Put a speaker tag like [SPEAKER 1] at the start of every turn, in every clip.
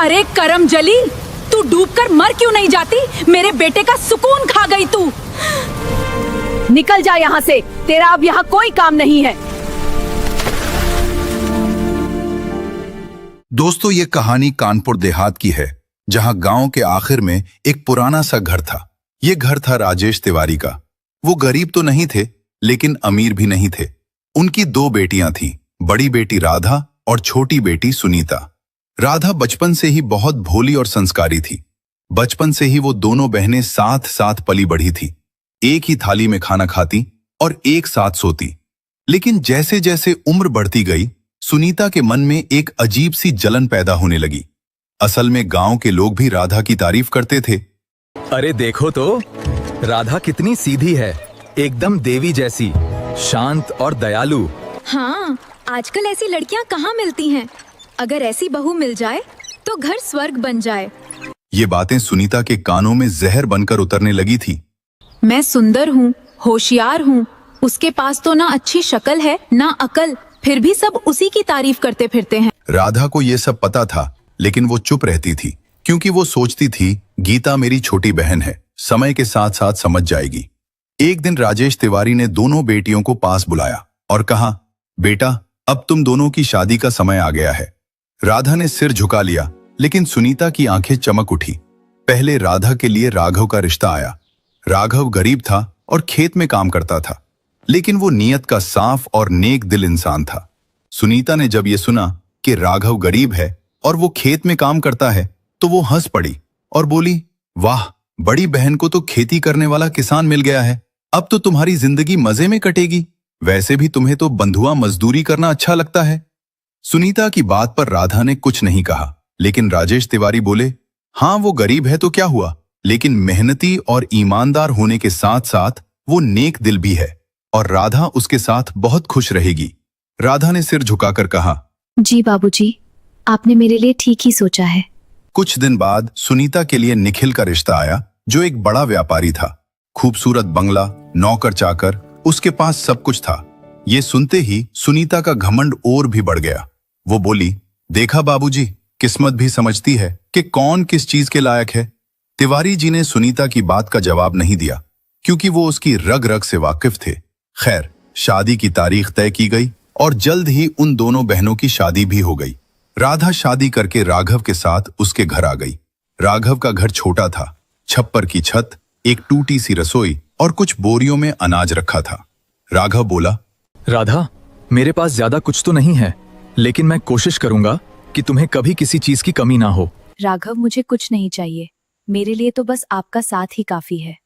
[SPEAKER 1] अरे करम जली, तू डूबकर मर क्यों नहीं जाती? मेरे बेटे का सुकून खा गई तू।
[SPEAKER 2] निकल जा यहाँ से, तेरा अब यहाँ कोई काम नहीं है।
[SPEAKER 3] दोस्तों, ये कहानी कानपुर देहात की है, जहां गांव के आखिर में एक पुराना सा घर था। ये घर था राजेश तिवारी का। वो गरीब तो नहीं थे, लेकिन अमीर भी नहीं थे। उनकी 2 बेटियां थीं, बड़ी बेटी राधा और छोटी बेटी सुनीता। राधा बचपन से ही बहुत भोली और संस्कारी थी। बचपन से ही वो दोनों बहनें साथ साथ पली बढ़ी थी। एक ही थाली में खाना खाती और एक साथ सोती। लेकिन जैसे जैसे उम्र बढ़ती गई, सुनीता के मन में एक अजीब सी जलन पैदा होने लगी। असल में गांव के लोग भी राधा की तारीफ करते थे।
[SPEAKER 4] अरे देखो तो, राधा कितनी सीधी है, एकदम देवी जैसी, शांत और दयालु।
[SPEAKER 1] हाँ, आजकल ऐसी लड़कियां कहाँ मिलती हैं? अगर ऐसी बहू मिल जाए तो घर स्वर्ग बन जाए।
[SPEAKER 3] ये बातें सुनीता के कानों में जहर बनकर उतरने लगी थी।
[SPEAKER 1] मैं सुंदर हूँ, होशियार हूँ, उसके पास तो ना अच्छी शक्ल है ना अकल, फिर भी सब उसी की तारीफ करते फिरते हैं।
[SPEAKER 3] राधा को ये सब पता था, लेकिन वो चुप रहती थी, क्योंकि वो सोचती थी गीता मेरी छोटी बहन है, समय के साथ साथ समझ जाएगी। एक दिन राजेश तिवारी ने दोनों बेटियों को पास बुलाया और कहा, बेटा, अब तुम दोनों की शादी का समय आ गया है। राधा ने सिर झुका लिया, लेकिन सुनीता की आंखें चमक उठी। पहले राधा के लिए राघव का रिश्ता आया। राघव गरीब था और खेत में काम करता था, लेकिन वो नीयत का साफ और नेक दिल इंसान था। सुनीता ने जब ये सुना कि राघव गरीब है और वो खेत में काम करता है, तो वो हंस पड़ी और बोली, वाह, बड़ी बहन को तो खेती करने वाला किसान मिल गया है। अब तो तुम्हारी जिंदगी मजे में कटेगी। वैसे भी तुम्हें तो बंधुआ मजदूरी करना अच्छा लगता है। सुनीता की बात पर राधा ने कुछ नहीं कहा, लेकिन राजेश तिवारी बोले, हाँ, वो गरीब है तो क्या हुआ, लेकिन मेहनती और ईमानदार होने के साथ साथ वो नेक दिल भी है और राधा उसके साथ बहुत खुश रहेगी। राधा ने सिर झुकाकर कहा,
[SPEAKER 5] जी बाबूजी, आपने मेरे लिए ठीक ही सोचा है।
[SPEAKER 3] कुछ दिन बाद सुनीता के लिए निखिल का रिश्ता आया, जो एक बड़ा व्यापारी था। खूबसूरत बंगला, नौकर चाकर, उसके पास सब कुछ था। ये सुनते ही सुनीता का घमंड और भी बढ़ गया। वो बोली, देखा बाबूजी, किस्मत भी समझती है कि कौन किस चीज के लायक है। तिवारी जी ने सुनीता की बात का जवाब नहीं दिया, क्योंकि वो उसकी रग रग से वाकिफ थे। खैर, शादी की तारीख तय की गई और जल्द ही उन दोनों बहनों की शादी भी हो गई। राधा शादी करके राघव के साथ उसके घर आ गई। राघव का घर छोटा था, छप्पर की छत, एक टूटी सी रसोई और कुछ बोरियों में अनाज रखा था। राघव बोला,
[SPEAKER 4] राधा, मेरे पास ज्यादा कुछ तो नहीं है, लेकिन मैं कोशिश करूंगा कि तुम्हें कभी किसी चीज की कमी ना हो।
[SPEAKER 5] राघव, मुझे कुछ नहीं चाहिए, मेरे लिए तो बस आपका साथ ही काफी है।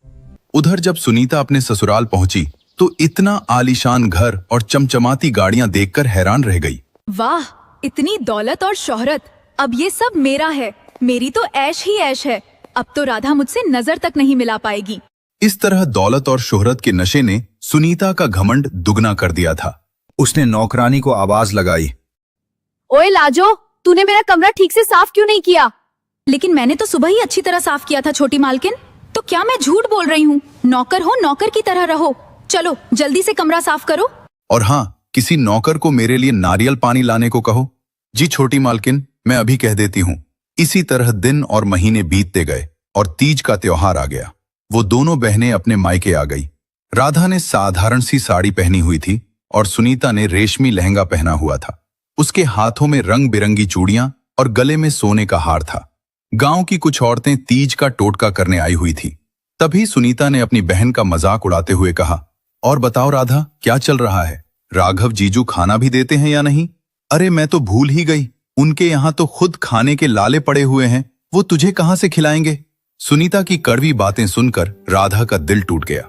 [SPEAKER 3] उधर जब सुनीता अपने ससुराल पहुंची, तो इतना आलीशान घर और चमचमाती गाड़ियां देखकर हैरान रह गई।
[SPEAKER 1] वाह, इतनी दौलत और शोहरत, अब ये सब मेरा है। मेरी तो ऐश ही ऐश है। अब तो राधा मुझसे नजर तक नहीं मिला पाएगी।
[SPEAKER 3] इस तरह दौलत और शोहरत के नशे ने सुनीता का घमंड दुगना कर दिया था। उसने नौकरानी को आवाज लगाई,
[SPEAKER 2] ओए लाजो, तूने मेरा कमरा ठीक से साफ क्यों नहीं किया?
[SPEAKER 1] लेकिन मैंने तो सुबह ही अच्छी तरह साफ किया था छोटी मालकिन। तो क्या मैं झूठ बोल रही हूँ? नौकर हो, नौकर की तरह रहो। चलो जल्दी से कमरा साफ करो।
[SPEAKER 3] और हाँ, किसी नौकर को मेरे लिए नारियल पानी लाने को कहो। जी छोटी मालकिन, मैं अभी कह देती हूँ। इसी तरह दिन और महीने बीतते गए और तीज का त्योहार आ गया। वो दोनों बहनें अपने मायके आ गई। राधा ने साधारण सी साड़ी पहनी हुई थी और सुनीता ने रेशमी लहंगा पहना हुआ था। उसके हाथों में रंग बिरंगी चूड़ियां और गले में सोने का हार था। गांव की कुछ औरतें तीज का टोटका करने आई हुई थी। तभी सुनीता ने अपनी बहन का मजाक उड़ाते हुए कहा, और बताओ राधा, क्या चल रहा है? राघव जीजू खाना भी देते हैं या नहीं? अरे मैं तो भूल ही गई, उनके यहाँ तो खुद खाने के लाले पड़े हुए हैं, वो तुझे कहाँ से खिलाएंगे? सुनीता की कड़वी बातें सुनकर राधा का दिल टूट गया,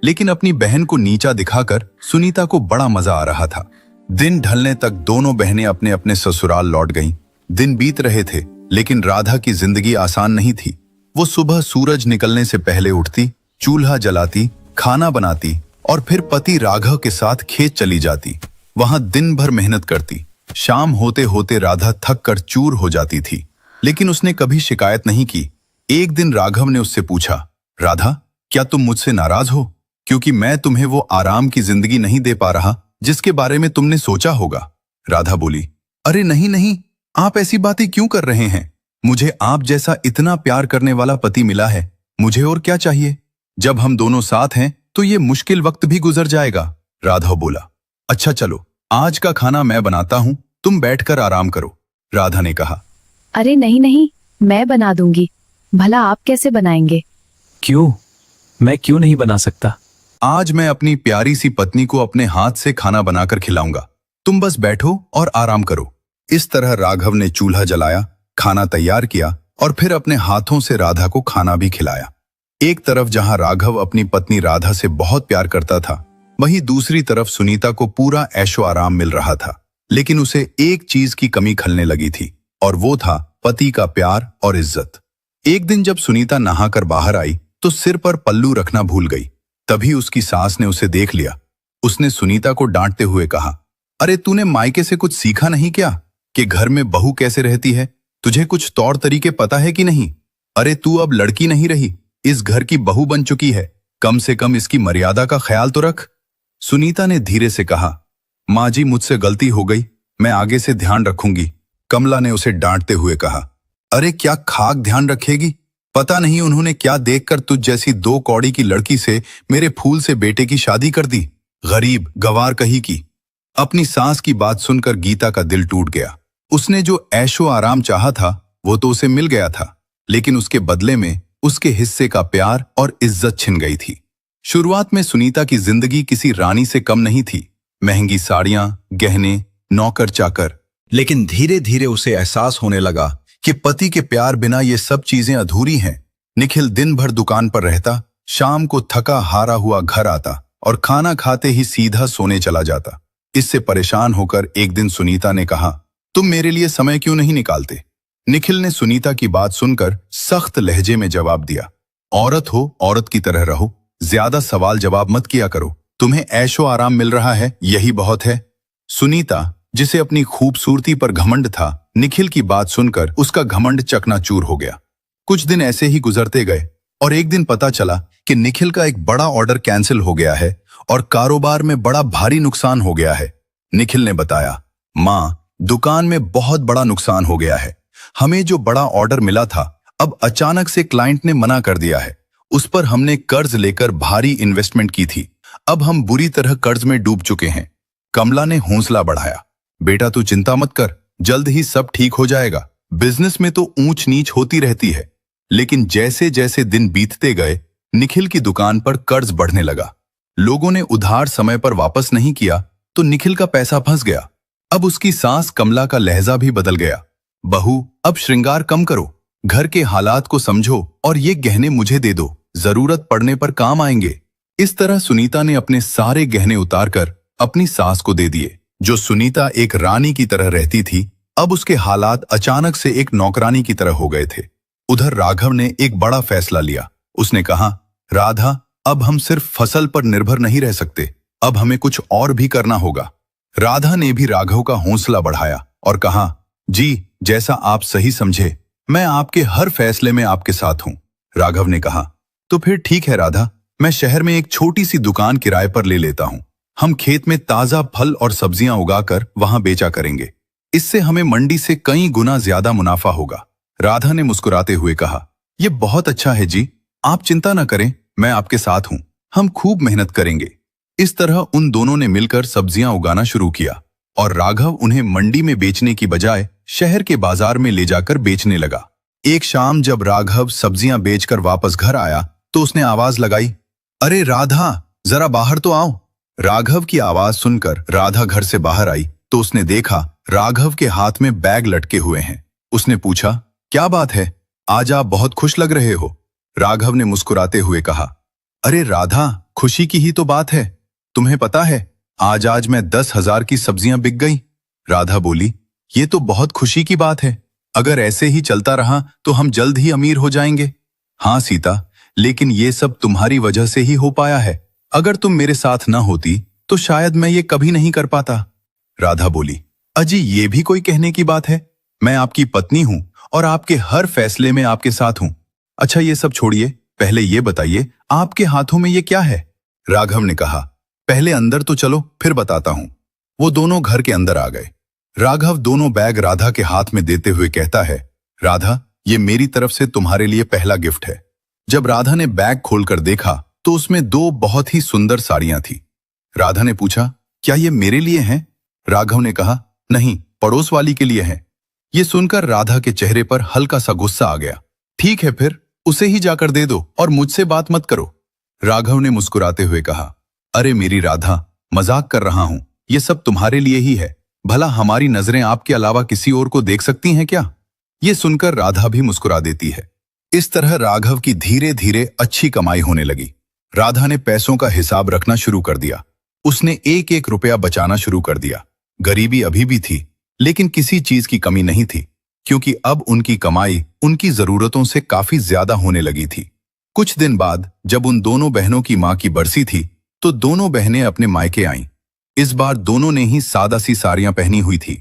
[SPEAKER 3] लेकिन अपनी बहन को नीचा दिखाकर सुनीता को बड़ा मजा आ रहा था। दिन ढलने तक दोनों बहनें अपने अपने ससुराल लौट गईं। दिन बीत रहे थे, लेकिन राधा की जिंदगी आसान नहीं थी। वो सुबह सूरज निकलने से पहले उठती, चूल्हा जलाती, खाना बनाती और फिर पति राघव के साथ खेत चली जाती। वहां दिन भर मेहनत करती। शाम होते होते राधा थक कर चूर हो जाती थी, लेकिन उसने कभी शिकायत नहीं की। एक दिन राघव ने उससे पूछा, राधा, क्या तुम मुझसे नाराज हो क्योंकि मैं तुम्हें वो आराम की जिंदगी नहीं दे पा रहा जिसके बारे में तुमने सोचा होगा? राधा बोली, अरे नहीं नहीं, आप ऐसी बातें क्यों कर रहे हैं? मुझे आप जैसा इतना प्यार करने वाला पति मिला है, मुझे और क्या चाहिए। जब हम दोनों साथ हैं तो ये मुश्किल वक्त भी गुजर जाएगा। राघव बोला। अच्छा चलो, आज का खाना मैं बनाता हूँ, तुम बैठकर आराम करो, राधा ने कहा।
[SPEAKER 5] अरे नहीं नहीं, मैं बना दूंगी। भला आप कैसे बनाएंगे?
[SPEAKER 6] क्यों? मैं क्यों नहीं बना सकता?
[SPEAKER 3] आज मैं अपनी प्यारी सी पत्नी को अपने हाथ से खाना बनाकर खिलाऊंगा, तुम बस बैठो और आराम करो। इस तरह राघव ने चूल्हा जलाया, खाना तैयार किया और फिर अपने हाथों से राधा को खाना भी खिलाया। एक तरफ जहां राघव अपनी पत्नी राधा से बहुत प्यार करता था, वहीं दूसरी तरफ सुनीता को पूरा ऐशो आराम मिल रहा था। लेकिन उसे एक चीज की कमी खलने लगी थी, और वो था पति का प्यार और इज्जत। एक दिन जब सुनीता नहाकर बाहर आई तो सिर पर पल्लू रखना भूल गई। तभी उसकी सास ने उसे देख लिया। उसने सुनीता को डांटते हुए कहा, अरे तूने मायके से कुछ सीखा नहीं क्या कि घर में बहू कैसे रहती है? तुझे कुछ तौर तरीके पता है कि नहीं? अरे तू अब लड़की नहीं रही, इस घर की बहू बन चुकी है, कम से कम इसकी मर्यादा का ख्याल तो रख। सुनीता ने धीरे से कहा, माँ जी मुझसे गलती हो गई, मैं आगे से ध्यान रखूंगी। कमला ने उसे डांटते हुए कहा, अरे क्या खाक ध्यान रखेगी? पता नहीं उन्होंने क्या देखकर तुझ जैसी 2 कौड़ी की लड़की से मेरे फूल से बेटे की शादी कर दी। गरीब गवार कही की। अपनी सास की बात सुनकर गीता का दिल टूट गया। उसने जो ऐशो आराम चाहा था वो तो उसे मिल गया था, लेकिन उसके बदले में उसके हिस्से का प्यार और इज्जत छिन गई थी। शुरुआत में सुनीता की जिंदगी किसी रानी से कम नहीं थी। महंगी साड़ियां, गहने, नौकर चाकर। लेकिन धीरे धीरे उसे एहसास होने लगा कि पति के प्यार बिना ये सब चीजें अधूरी हैं। निखिल दिन भर दुकान पर रहता, शाम को थका हारा हुआ घर आता और खाना खाते ही सीधा सोने चला जाता। इससे परेशान होकर एक दिन सुनीता ने कहा, तुम मेरे लिए समय क्यों नहीं निकालते? निखिल ने सुनीता की बात सुनकर सख्त लहजे में जवाब दिया, औरत हो, औरत की तरह रहो, ज्यादा सवाल जवाब मत किया करो। तुम्हें ऐशो आराम मिल रहा है, यही बहुत है। सुनीता, जिसे अपनी खूबसूरती पर घमंड था, निखिल की बात सुनकर उसका घमंड चकनाचूर हो गया। कुछ दिन ऐसे ही गुजरते गए और एक दिन पता चला कि निखिल का एक बड़ा ऑर्डर कैंसिल हो गया है और कारोबार में बड़ा भारी नुकसान हो गया है। निखिल ने बताया, माँ, दुकान में बहुत बड़ा नुकसान हो गया है। हमें जो बड़ा ऑर्डर मिला था, अब अचानक से क्लाइंट ने मना कर दिया है। उस पर हमने कर्ज लेकर भारी इन्वेस्टमेंट की थी, अब हम बुरी तरह कर्ज में डूब चुके हैं। कमला ने हौसला बढ़ाया, बेटा तू चिंता मत कर, जल्द ही सब ठीक हो जाएगा। बिजनेस में तो ऊंच नीच होती रहती है। लेकिन जैसे जैसे दिन बीतते गए, निखिल की दुकान पर कर्ज बढ़ने लगा। लोगों ने उधार समय पर वापस नहीं किया तो निखिल का पैसा फंस गया। अब उसकी सास कमला का लहजा भी बदल गया। बहू, अब श्रृंगार कम करो, घर के हालात को समझो और ये गहने मुझे दे दो, जरूरत पड़ने पर काम आएंगे। इस तरह सुनीता ने अपने सारे गहने उतारकर अपनी सास को दे दिए। जो सुनीता एक रानी की तरह रहती थी, अब उसके हालात अचानक से एक नौकरानी की तरह हो गए थे। उधर राघव ने एक बड़ा फैसला लिया। उसने कहा, राधा, अब हम सिर्फ फसल पर निर्भर नहीं रह सकते, अब हमें कुछ और भी करना होगा। राधा ने भी राघव का हौसला बढ़ाया और कहा, जी, जैसा आप सही समझे, मैं आपके हर फैसले में आपके साथ हूं। राघव ने कहा, तो फिर ठीक है राधा, मैं शहर में एक छोटी सी दुकान किराए पर ले लेता हूं। हम खेत में ताजा फल और सब्जियां उगाकर वहां बेचा करेंगे। इससे हमें मंडी से कई गुना ज्यादा मुनाफा होगा। राधा ने मुस्कुराते हुए कहा, यह बहुत अच्छा है जी, आप चिंता न करें, मैं आपके साथ हूं, हम खूब मेहनत करेंगे। इस तरह उन दोनों ने मिलकर सब्जियां उगाना शुरू किया और राघव उन्हें मंडी में बेचने की बजाय शहर के बाजार में ले जाकर बेचने लगा। एक शाम जब राघव सब्जियां बेचकर वापस घर आया तो उसने आवाज लगाई, अरे राधा, जरा बाहर तो आओ। राघव की आवाज सुनकर राधा घर से बाहर आई तो उसने देखा राघव के हाथ में बैग लटके हुए हैं। उसने पूछा, क्या बात है, आज आप बहुत खुश लग रहे हो। राघव ने मुस्कुराते हुए कहा, अरे राधा, खुशी की ही तो बात है, तुम्हें पता है आज मैं 10,000 की सब्जियां बिक गई। राधा बोली, ये तो बहुत खुशी की बात है, अगर ऐसे ही चलता रहा तो हम जल्द ही अमीर हो जाएंगे। हाँ सीता, लेकिन ये सब तुम्हारी वजह से ही हो पाया है, अगर तुम मेरे साथ न होती तो शायद मैं ये कभी नहीं कर पाता। राधा बोली, अजी ये भी कोई कहने की बात है, मैं आपकी पत्नी हूं और आपके हर फैसले में आपके साथ हूं। अच्छा ये सब छोड़िए, पहले ये बताइए आपके हाथों में ये क्या है। राघव ने कहा, पहले अंदर तो चलो, फिर बताता हूं। वो दोनों घर के अंदर आ गए। राघव दोनों बैग राधा के हाथ में देते हुए कहता है, राधा, ये मेरी तरफ से तुम्हारे लिए पहला गिफ्ट है। जब राधा ने बैग खोलकर देखा तो उसमें 2 बहुत ही सुंदर साड़ियां थी। राधा ने पूछा, क्या ये मेरे लिए हैं? राघव ने कहा, नहीं, पड़ोस वाली के लिए है। ये सुनकर राधा के चेहरे पर हल्का सा गुस्सा आ गया। ठीक है, फिर उसे ही जाकर दे दो और मुझसे बात मत करो। राघव ने मुस्कुराते हुए कहा, अरे मेरी राधा, मजाक कर रहा हूं, ये सब तुम्हारे लिए ही है। भला हमारी नजरें आपके अलावा किसी और को देख सकती हैं क्या? ये सुनकर राधा भी मुस्कुरा देती है। इस तरह राघव की धीरे धीरे अच्छी कमाई होने लगी। राधा ने पैसों का हिसाब रखना शुरू कर दिया। उसने एक एक रुपया बचाना शुरू कर दिया। गरीबी अभी भी थी, लेकिन किसी चीज की कमी नहीं थी, क्योंकि अब उनकी कमाई उनकी जरूरतों से काफी ज्यादा होने लगी थी। कुछ दिन बाद जब उन दोनों बहनों की मां की बरसी थी तो दोनों बहनें अपने मायके आईं। इस बार दोनों ने ही सादा सी साड़ियां पहनी हुई थी।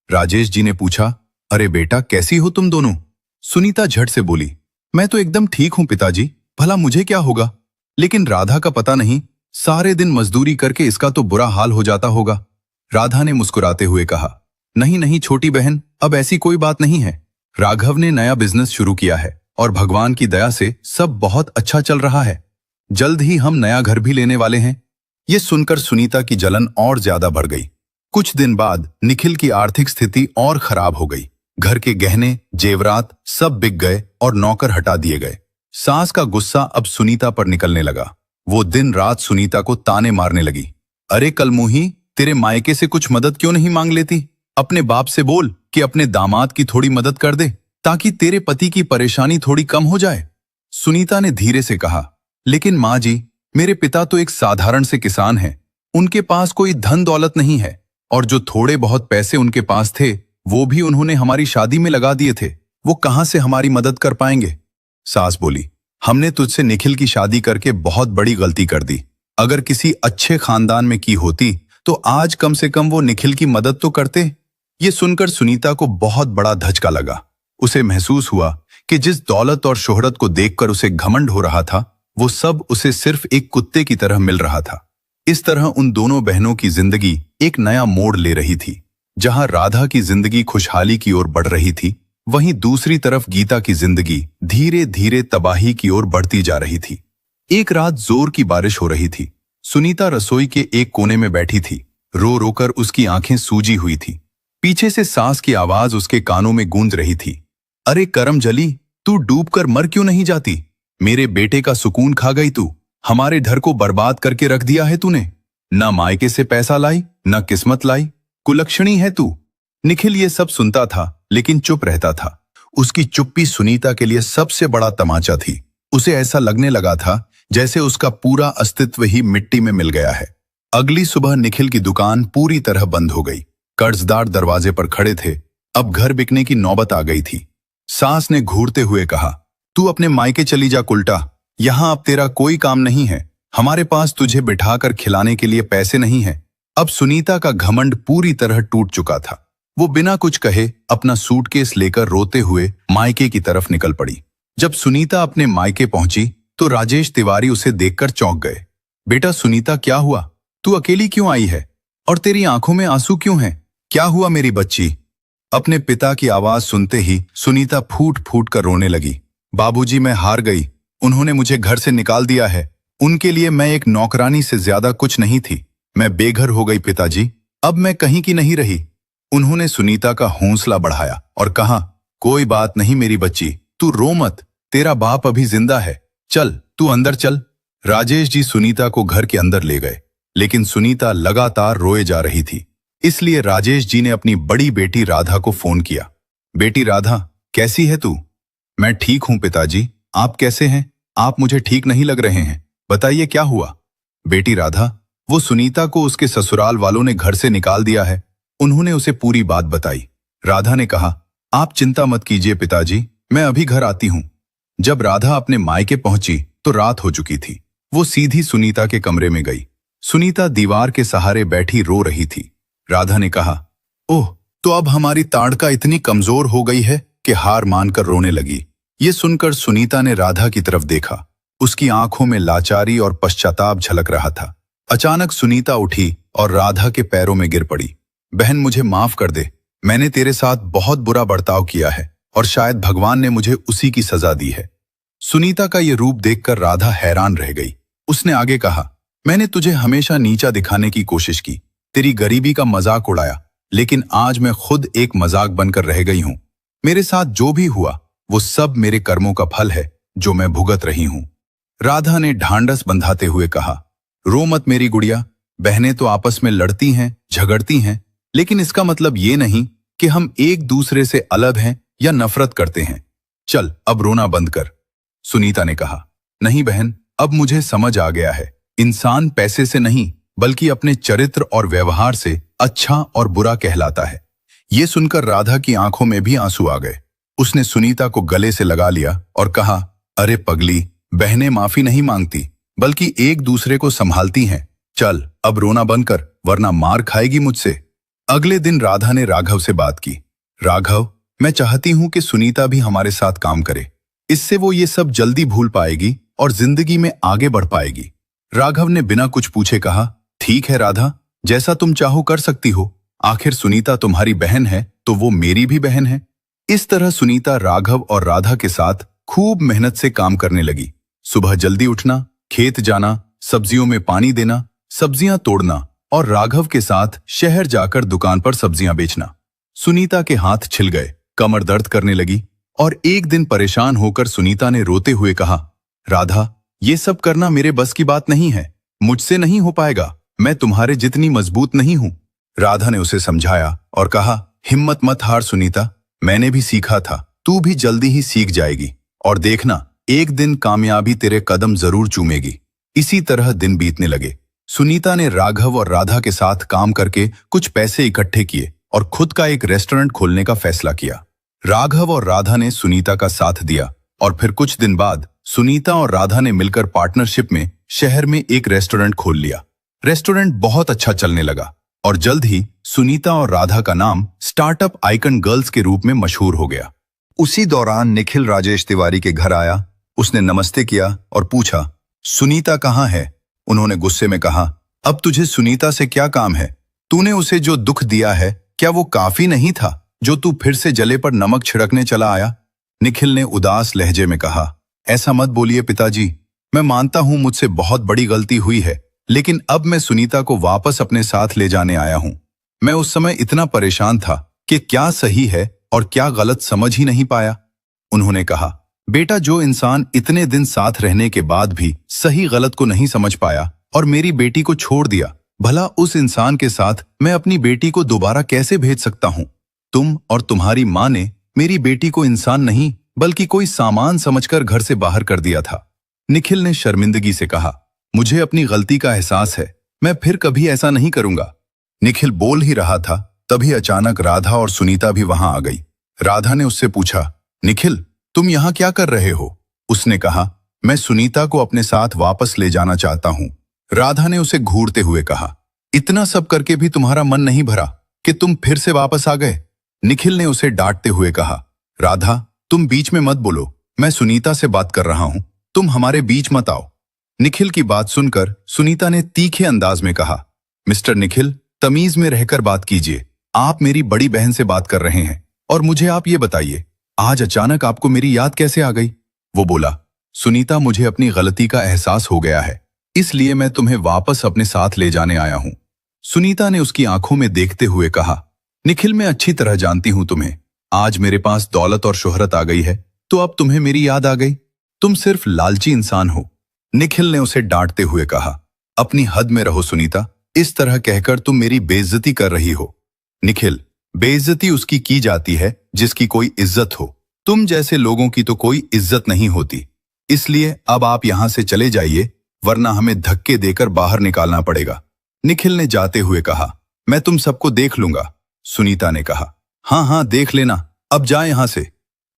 [SPEAKER 3] राजेश जी ने पूछा, अरे बेटा, कैसी हो तुम दोनों? सुनीता झट से बोली, मैं तो एकदम ठीक हूं पिताजी, भला मुझे क्या होगा? लेकिन राधा का पता नहीं, सारे दिन मजदूरी करके इसका तो बुरा हाल हो जाता होगा। राधा ने मुस्कुराते हुए कहा, नहीं नहीं छोटी बहन, अब ऐसी कोई बात नहीं है। राघव ने नया बिजनेस शुरू किया है और भगवान की दया से सब बहुत अच्छा चल रहा है। जल्द ही हम नया घर भी लेने वाले हैं। ये सुनकर सुनीता की जलन और ज्यादा बढ़ गई। कुछ दिन बाद निखिल की आर्थिक स्थिति और खराब हो गई। घर के गहने, जेवरात सब बिक गए और नौकर हटा दिए गए। सास का गुस्सा अब सुनीता पर निकलने लगा। वो दिन रात सुनीता को ताने मारने लगी। अरे कलमुही, तेरे मायके से कुछ मदद क्यों नहीं मांग लेती? अपने बाप से बोल कि अपने दामाद की थोड़ी मदद कर दे, ताकि तेरे पति की परेशानी थोड़ी कम हो जाए। सुनीता ने धीरे से कहा, लेकिन माँ जी, मेरे पिता तो एक साधारण से किसान हैं। उनके पास कोई धन दौलत नहीं है, और जो थोड़े बहुत पैसे उनके पास थे वो भी उन्होंने हमारी शादी में लगा दिए थे। वो कहां से हमारी मदद कर पाएंगे? सास बोली, हमने तुझसे निखिल की शादी करके बहुत बड़ी गलती कर दी। अगर किसी अच्छे खानदान में की होती तो आज कम से कम वो निखिल की मदद तो करते। ये सुनकर सुनीता को बहुत बड़ा धचका लगा। उसे महसूस हुआ कि जिस दौलत और शोहरत को देखकर उसे घमंड हो रहा था, वो सब उसे सिर्फ एक कुत्ते की तरह मिल रहा था। इस तरह उन दोनों बहनों की जिंदगी एक नया मोड़ ले रही थी। जहां राधा की जिंदगी खुशहाली की ओर बढ़ रही थी, वहीं दूसरी तरफ गीता की जिंदगी धीरे धीरे तबाही की ओर बढ़ती जा रही थी। एक रात जोर की बारिश हो रही थी। सुनीता रसोई के एक कोने में बैठी थी। रो रोकर उसकी आंखें सूजी हुई थी। पीछे से सास की आवाज उसके कानों में गूंज रही थी, अरे करमजली, तू डूबकर मर क्यों नहीं जाती? मेरे बेटे का सुकून खा गई तू। हमारे घर को बर्बाद करके रख दिया है तूने। न मायके से पैसा लाई, न किस्मत लाई, कुलक्षणी है तू। निखिल ये सब सुनता था, लेकिन चुप रहता था। उसकी चुप्पी सुनीता के लिए सबसे बड़ा तमाचा थी। उसे ऐसा लगने लगा था जैसे उसका पूरा अस्तित्व ही मिट्टी में मिल गया है। अगली सुबह निखिल की दुकान पूरी तरह बंद हो गई। कर्जदार दरवाजे पर खड़े थे। अब घर बिकने की नौबत आ गई थी। सास ने घूरते हुए कहा, तू अपने मायके चली जा कुलटा, यहां अब तेरा कोई काम नहीं है। हमारे पास तुझे बिठाकर खिलाने के लिए पैसे नहीं है। अब सुनीता का घमंड पूरी तरह टूट चुका था। वो बिना कुछ कहे अपना सूटकेस लेकर रोते हुए मायके की तरफ निकल पड़ी। जब सुनीता अपने मायके पहुंची तो राजेश तिवारी उसे देखकर चौंक गए। बेटा सुनीता, क्या हुआ? तू अकेली क्यों आई है? और तेरी आंखों में आंसू क्यों हैं? क्या हुआ मेरी बच्ची? अपने पिता की आवाज सुनते ही सुनीता फूट फूट कर रोने लगी। बाबूजी, मैं हार गई। उन्होंने मुझे घर से निकाल दिया है। उनके लिए मैं एक नौकरानी से ज्यादा कुछ नहीं थी। मैं बेघर हो गई पिताजी। अब मैं कहीं की नहीं रही। उन्होंने सुनीता का हौसला बढ़ाया और कहा, कोई बात नहीं मेरी बच्ची, तू रो मत। तेरा बाप अभी जिंदा है। चल, तू अंदर चल। राजेश जी सुनीता को घर के अंदर ले गए, लेकिन सुनीता लगातार रोए जा रही थी। इसलिए राजेश जी ने अपनी बड़ी बेटी राधा को फोन किया। बेटी राधा, कैसी है तू? मैं ठीक हूं पिताजी, आप कैसे हैं? आप मुझे ठीक नहीं लग रहे हैं, बताइए क्या हुआ? बेटी राधा, वो सुनीता को उसके ससुराल वालों ने घर से निकाल दिया है। उन्होंने उसे पूरी बात बताई। राधा ने कहा, आप चिंता मत कीजिए पिताजी, मैं अभी घर आती हूं। जब राधा अपने मायके पहुंची तो रात हो चुकी थी। वो सीधी सुनीता के कमरे में गई। सुनीता दीवार के सहारे बैठी रो रही थी। राधा ने कहा, ओह, तो अब हमारी ताड़का इतनी कमजोर हो गई है कि हार मानकर रोने लगी। ये सुनकर सुनीता ने राधा की तरफ देखा। उसकी आंखों में लाचारी और पश्चाताप झलक रहा था। अचानक सुनीता उठी और राधा के पैरों में गिर पड़ी। बहन, मुझे माफ कर दे। मैंने तेरे साथ बहुत बुरा बर्ताव किया है और शायद भगवान ने मुझे उसी की सजा दी है। सुनीता का ये रूप देखकर राधा हैरान रह गई। उसने आगे कहा, मैंने तुझे हमेशा नीचा दिखाने की कोशिश की, तेरी गरीबी का मजाक उड़ाया, लेकिन आज मैं खुद एक मजाक बनकर रह गई हूं। मेरे साथ जो भी हुआ वो सब मेरे कर्मों का फल है जो मैं भुगत रही हूं। राधा ने ढांढस बंधाते हुए कहा, रो मत मेरी गुड़िया, बहनें तो आपस में लड़ती हैं, झगड़ती हैं, लेकिन इसका मतलब ये नहीं कि हम एक दूसरे से अलग हैं या नफरत करते हैं। चल अब रोना बंद कर। सुनीता ने कहा, नहीं बहन, अब मुझे समझ आ गया है, इंसान पैसे से नहीं बल्कि अपने चरित्र और व्यवहार से अच्छा और बुरा कहलाता है। ये सुनकर राधा की आंखों में भी आंसू आ गए। उसने सुनीता को गले से लगा लिया और कहा, अरे पगली, बहनें माफी नहीं मांगती बल्कि एक दूसरे को संभालती हैं। चल अब रोना बंद कर, वरना मार खाएगी मुझसे। अगले दिन राधा ने राघव से बात की। राघव, मैं चाहती हूं कि सुनीता भी हमारे साथ काम करे, इससे वो ये सब जल्दी भूल पाएगी और जिंदगी में आगे बढ़ पाएगी। राघव ने बिना कुछ पूछे कहा, ठीक है राधा, जैसा तुम चाहो कर सकती हो, आखिर सुनीता तुम्हारी बहन है तो वो मेरी भी बहन है। इस तरह सुनीता राघव और राधा के साथ खूब मेहनत से काम करने लगी। सुबह जल्दी उठना, खेत जाना, सब्जियों में पानी देना, सब्जियां तोड़ना और राघव के साथ शहर जाकर दुकान पर सब्जियां बेचना। सुनीता के हाथ छिल गए, कमर दर्द करने लगी और एक दिन परेशान होकर सुनीता ने रोते हुए कहा, राधा, ये सब करना मेरे बस की बात नहीं है, मुझसे नहीं हो पाएगा, मैं तुम्हारे जितनी मजबूत नहीं हूं। राधा ने उसे समझाया और कहा, हिम्मत मत हार सुनीता, मैंने भी सीखा था, तू भी जल्दी ही सीख जाएगी और देखना एक दिन कामयाबी तेरे कदम जरूर चूमेगी। इसी तरह दिन बीतने लगे। सुनीता ने राघव और राधा के साथ काम करके कुछ पैसे इकट्ठे किए और खुद का एक रेस्टोरेंट खोलने का फैसला किया। राघव और राधा ने सुनीता का साथ दिया और फिर कुछ दिन बाद सुनीता और राधा ने मिलकर पार्टनरशिप में शहर में एक रेस्टोरेंट खोल लिया। रेस्टोरेंट बहुत अच्छा चलने लगा और जल्द ही सुनीता और राधा का नाम स्टार्टअप आइकन गर्ल्स के रूप में मशहूर हो गया। उसी दौरान निखिल राजेश तिवारी के घर आया। उसने नमस्ते किया और पूछा, सुनीता कहाँ है? उन्होंने गुस्से में कहा, अब तुझे सुनीता से क्या काम है? तूने उसे जो दुख दिया है, क्या वो काफी नहीं था जो तू फिर से जले पर नमक छिड़कने चला आया? निखिल ने उदास लहजे में कहा, ऐसा मत बोलिए पिताजी, मैं मानता हूं मुझसे बहुत बड़ी गलती हुई है, लेकिन अब मैं सुनीता को वापस अपने साथ ले जाने आया हूं। मैं उस समय इतना परेशान था कि क्या सही है और क्या गलत समझ ही नहीं पाया। उन्होंने कहा, बेटा, जो इंसान इतने दिन साथ रहने के बाद भी सही गलत को नहीं समझ पाया और मेरी बेटी को छोड़ दिया, भला उस इंसान के साथ मैं अपनी बेटी को दोबारा कैसे भेज सकता हूं? तुम और तुम्हारी माँ ने मेरी बेटी को इंसान नहीं बल्कि कोई सामान समझकर घर से बाहर कर दिया था। निखिल ने शर्मिंदगी से कहा, मुझे अपनी गलती का एहसास है, मैं फिर कभी ऐसा नहीं करूंगा। निखिल बोल ही रहा था, तभी अचानक राधा और सुनीता भी वहां आ गई। राधा ने उससे पूछा, निखिल, तुम यहाँ क्या कर रहे हो? उसने कहा, मैं सुनीता को अपने साथ वापस ले जाना चाहता हूँ। राधा ने उसे घूरते हुए कहा, इतना सब करके भी तुम्हारा मन नहीं भरा कि तुम फिर से वापस आ गए? निखिल ने उसे डांटते हुए कहा, राधा, तुम बीच में मत बोलो, मैं सुनीता से बात कर रहा हूं, तुम हमारे बीच मत आओ। निखिल की बात सुनकर सुनीता ने तीखे अंदाज में कहा, मिस्टर निखिल, तमीज में रहकर बात कीजिए, आप मेरी बड़ी बहन से बात कर रहे हैं और मुझे आप ये बताइए, आज अचानक आपको मेरी याद कैसे आ गई? वो बोला, सुनीता, मुझे अपनी गलती का एहसास हो गया है, इसलिए मैं तुम्हें वापस अपने साथ ले जाने आया हूं। सुनीता ने उसकी आंखों में देखते हुए कहा, निखिल, मैं अच्छी तरह जानती हूं तुम्हें, आज मेरे पास दौलत और शोहरत आ गई है तो अब तुम्हें मेरी याद आ गई? तुम सिर्फ लालची इंसान हो। निखिल ने उसे डांटते हुए कहा, अपनी हद में रहो सुनीता, इस तरह कहकर तुम मेरी बेइज्जती कर रही हो। निखिल, बेइज्जती उसकी की जाती है जिसकी कोई इज्जत हो, तुम जैसे लोगों की तो कोई इज्जत नहीं होती, इसलिए अब आप यहां से चले जाइए, वरना हमें धक्के देकर बाहर निकालना पड़ेगा। निखिल ने जाते हुए कहा, मैं तुम सबको देख लूंगा। सुनीता ने कहा, हाँ हाँ देख लेना, अब जा यहां से।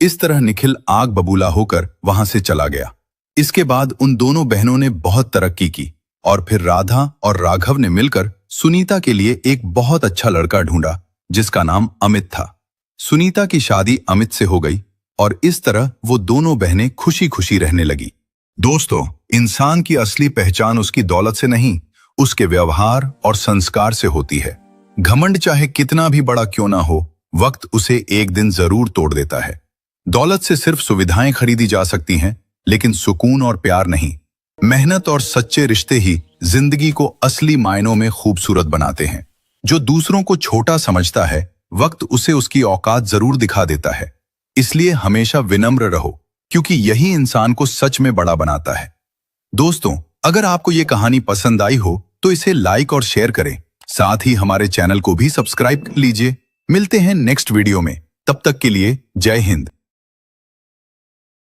[SPEAKER 3] इस तरह निखिल आग बबूला होकर वहां से चला गया। इसके बाद उन दोनों बहनों ने बहुत तरक्की की और फिर राधा और राघव ने मिलकर सुनीता के लिए एक बहुत अच्छा लड़का ढूंढा जिसका नाम अमित था। सुनीता की शादी अमित से हो गई और इस तरह वो दोनों बहनें खुशी खुशी रहने लगी। दोस्तों, इंसान की असली पहचान उसकी दौलत से नहीं, उसके व्यवहार और संस्कार से होती है। घमंड चाहे कितना भी बड़ा क्यों ना हो, वक्त उसे एक दिन जरूर तोड़ देता है। दौलत से सिर्फ सुविधाएं खरीदी जा सकती हैं, लेकिन सुकून और प्यार नहीं। मेहनत और सच्चे रिश्ते ही जिंदगी को असली मायनों में खूबसूरत बनाते हैं। जो दूसरों को छोटा समझता है, वक्त उसे उसकी औकात जरूर दिखा देता है। इसलिए हमेशा विनम्र रहो, क्योंकि यही इंसान को सच में बड़ा बनाता है। दोस्तों, अगर आपको ये कहानी पसंद आई हो तो इसे लाइक और शेयर करें। साथ ही हमारे चैनल को भी सब्सक्राइब कर लीजिए। मिलते हैं नेक्स्ट वीडियो में। तब तक के लिए जय हिंद।